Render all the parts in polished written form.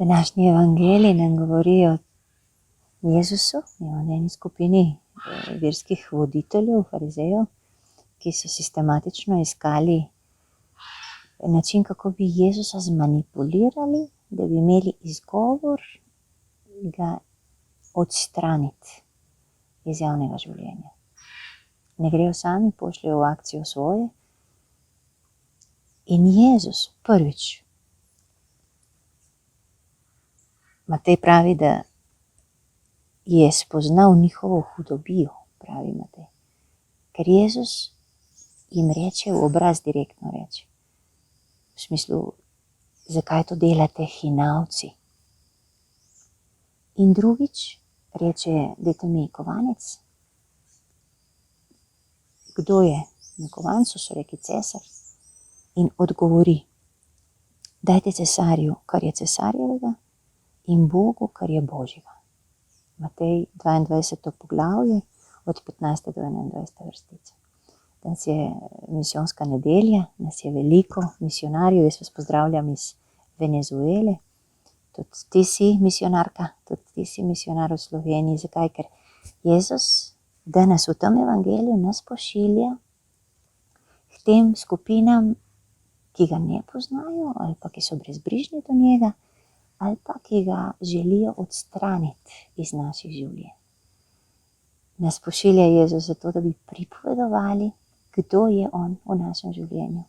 Današnji evangelij nam govori o Jezusu in o eni skupini verskih voditeljev, farizejev, ki so sistematično iskali način, kako bi Jezusa zmanipulirali, da bi imeli izgovor ga odstraniti iz javnega življenja. Ne grejo sami, pošljejo v akcijo svoje. In Jezus prvič, Matej pravi, da je spoznal njihovo hudobijo, pravi Matej. Ker Jezus jim reče v obraz, direktno reče. V smislu, zakaj to delate, hinavci? In drugič reče, dajte mi kovanec. Kdo je na kovancu, so rekli cesar. In odgovori, dajte cesarju, kar je cesarjevega, in Bogu, kar je Božjega. Matej 22. poglavje, od 15. do 21. vrstice. Danes je misijonska nedelja, nas je veliko misionarjev, jaz vas pozdravljam iz Venezuele. Tudi ti si misionarka, tudi ti si misionar v Sloveniji. Zakaj? Ker Jezus danes v tem evangeliju nas pošilja k tem skupinam, ki ga ne poznajo, ali pa ki so brezbrižni do njega, ali pa ki ga želijo odstraniti iz naših življenj. Nas pošilja Jezus zato, da bi pripovedovali, kdo je on v našem življenju.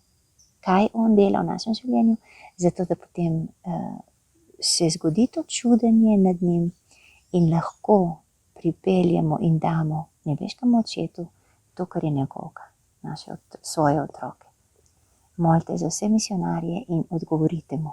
Kaj on dela v našem življenju, zato da potem se zgodi to čudenje nad njim in lahko pripeljemo in damo nebeškemu očetu to, kar je njegovega, svoje otroke. Molite za vse misionarje in odgovorite mu.